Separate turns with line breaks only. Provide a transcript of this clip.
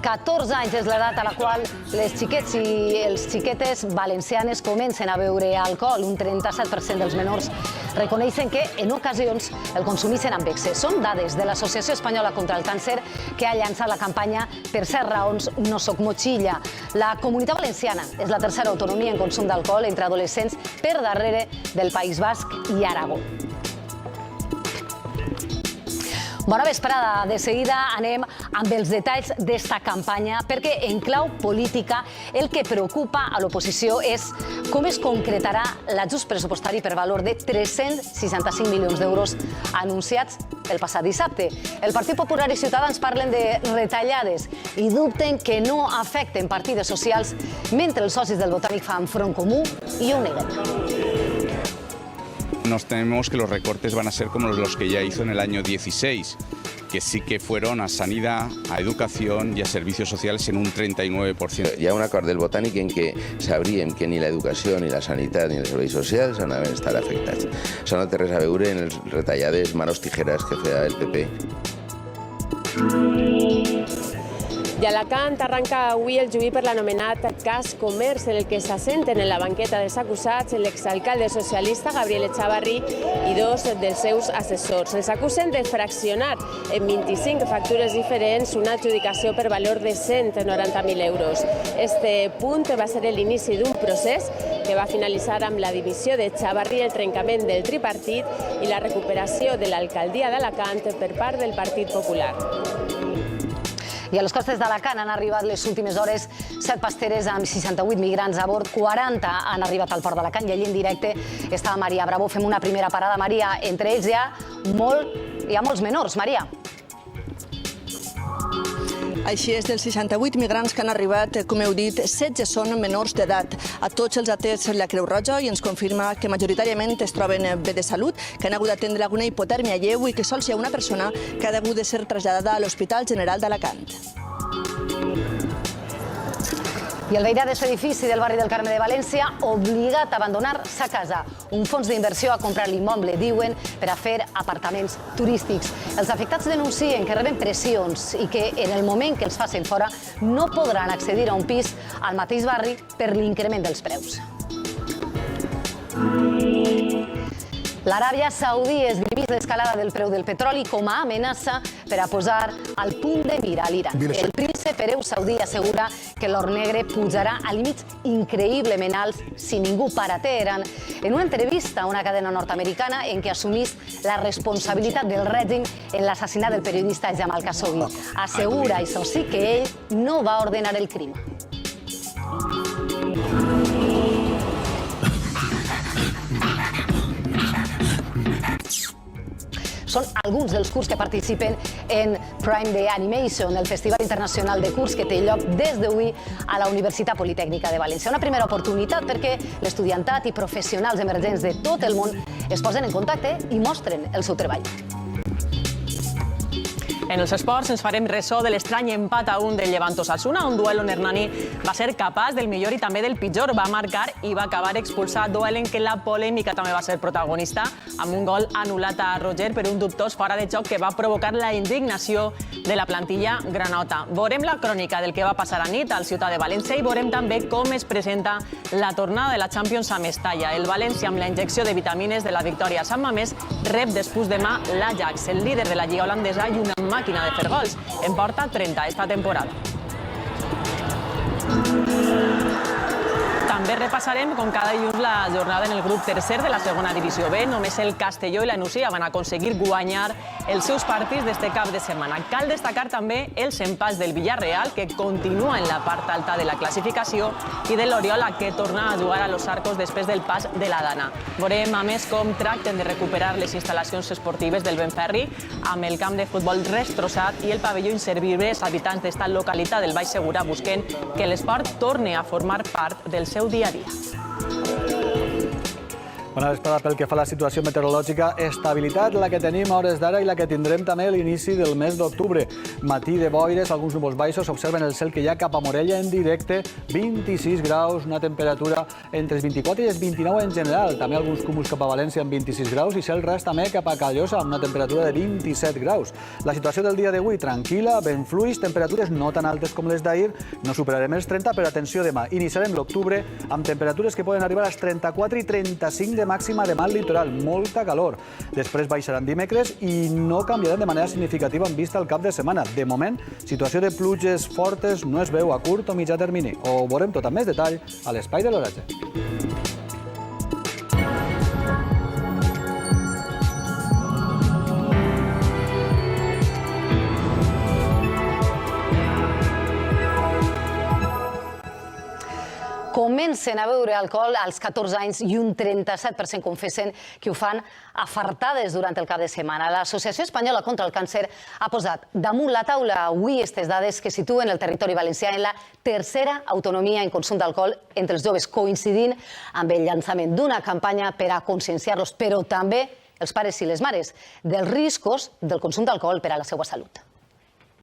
14 anys és l'edat a la qual les xiquets i els xiquetes valencianes comencen a beure alcohol. Un 37% dels menors reconeixen que en ocasions el consumeixen amb excés. Són dades de l'Associació Espanyola contra el Càncer, que ha llançat la campanya Per ser raons no soc motxilla. La Comunitat Valenciana és la tercera autonomia en consum d'alcohol entre adolescents, per darrere del País Basc i Aragó. Bona vesprada. De seguida anem amb els detalls d'esta campanya, perquè en clau política el que preocupa a l'oposició és com es concretarà l'ajust pressupostari per valor de 365 milions d'euros anunciats el passat dissabte. El Partit Popular i Ciutadans parlen de retallades i dubten que no afecten partides socials, mentre els socis del Botànic fan front comú i ho neguen.
Nos tememos que los recortes van a ser como los que ya hizo en el año 16, que sí que fueron a sanidad, a educación y a servicios sociales en un 39%.
Hi ha un acord del Botànic en què sabríem que ni l'educació, ni la sanitat, ni els serveis socials anaven a estar afectats. Això no té res a veure en les retallades manos tijeras que feia el PP.
I a Alacant arranca avui el juí per l'anomenat cas Comerç, en el que s'assenten en la banqueta dels acusats l'exalcalde socialista Gabriel Echavarri i dos dels seus assessors. Els acusen de fraccionar en 25 factures diferents una adjudicació per valor de 190.000 euros. Este punt va ser l'inici d'un procés que va finalitzar amb la dimissió d'Echavarri, el trencament del tripartit i la recuperació de l'alcaldia d'Alacant per part del Partit Popular.
I a les costes d'Alacant han arribat les últimes hores 7 pasteres amb 68 migrants a bord, 40 han arribat al port d'Alacant i allí en directe està Maria Bravo. Fem una primera parada, Maria. Entre ells hi ha molts menors, Maria.
Així és, dels 68 migrants que han arribat, com heu dit, 16 són menors d'edat. A tots els atès la Creu Roja i ens confirma que majoritàriament es troben bé de salut, que han hagut d'atendre alguna hipotèrmia lleu i que sols hi ha una persona que ha hagut de ser traslladada a l'Hospital General d'Alacant.
I el veïnat d'aquest edifici del barri del Carme de València obligat a abandonar sa casa. Un fons d'inversió a comprar l'immoble, diuen, per a fer apartaments turístics. Els afectats denuncien que reben pressions i que en el moment que els facin fora no podran accedir a un pis al mateix barri per l'increment dels preus. L'Aràbia Saudí esgrimís l'escalada del preu del petroli com a amenaça per a posar al punt de mira a l'Iran. El príncep hereu saudí assegura que l'or negre pujarà a límits increïblement alts si ningú para a Teheran. En una entrevista a una cadena nord-americana en què assumís la responsabilitat del règim en l'assassinat del periodista Jamal Khashoggi. Assegura, això sí, que ell no va ordenar el crim. Són alguns dels curts que participen en Prime Day Animation, el Festival Internacional de Curts que té lloc des d'avui a la Universitat Politècnica de València. Una primera oportunitat perquè l'estudiantat i professionals emergents de tot el món es posen en contacte i mostren el seu treball.
En els esports ens farem ressò de l'estrany empat a 1 del Llevant Osasuna, un duel on Hernani va ser capaç del millor i també del pitjor. Va marcar i va acabar expulsat, duel en què la polèmica també va ser protagonista, amb un gol anul·lat a Roger per un dubtós fora de joc que va provocar la indignació de la plantilla granota. Veurem la crònica del que va passar a nit al Ciutat de València i veurem també com es presenta la tornada de la Champions a Mestalla. El València, amb la injecció de vitamines de la victòria a Sant Mamés, rep després demà l'Ajax, el líder de la Lliga holandesa i una màquina de fer gols. En porta 30 esta temporada. També repassarem, com cada dilluns, la jornada en el grup tercer de la segona divisió B. Només el Castelló i la Nucía van aconseguir guanyar els seus partits d'este cap de setmana. Cal destacar també els empats del Villarreal, que continua en la part alta de la classificació, i de l'Oriola, que torna a jugar a Los Arcos després del pas de la Dana. Veurem, a més, com tracten de recuperar les instal·lacions esportives del Benferri, amb el camp de futbol destrossat i el pavelló inservible. Els habitants d'esta localitat del Baix Segura busquen que l'esport torni a formar part del seu dia a dia.
Bona vesprada. Pel que fa a la situació meteorològica, estabilitat la que tenim a hores d'ara i la que tindrem també a l'inici del mes d'octubre. Matí de boires, alguns núvols baixos, observen el cel que hi ha cap a Morella en directe, 26 graus, una temperatura entre els 24 i els 29 en general. També alguns cúmuls cap a València amb 26 graus i cel res també cap a Callosa amb una temperatura de 27 graus. La situació del dia d'avui, tranquil·la, ben fluix, temperatures no tan altes com les d'ahir, no superarem els 30, però atenció, demà iniciarem l'octubre amb temperatures que poden arribar als 34 i 35 de màxima demà al litoral, molta calor. Després baixaran dimecres i no canviaran de manera significativa en vista al cap de setmana. De moment, situació de pluges fortes no es veu a curt o mitjà termini. Ho veurem tot amb més detall a l'Espai de l'Oratge.
Comencen a beure alcohol als 14 anys i un 37% confessen que ho fan afartades durant el cap de setmana. L'Associació Espanyola contra el Càncer ha posat damunt la taula avui aquestes dades que situen el territori valencià en la tercera autonomia en consum d'alcohol entre els joves, coincidint amb el llançament d'una campanya per a conscienciar-los, però també els pares i les mares, dels riscos del consum d'alcohol per a la seva salut.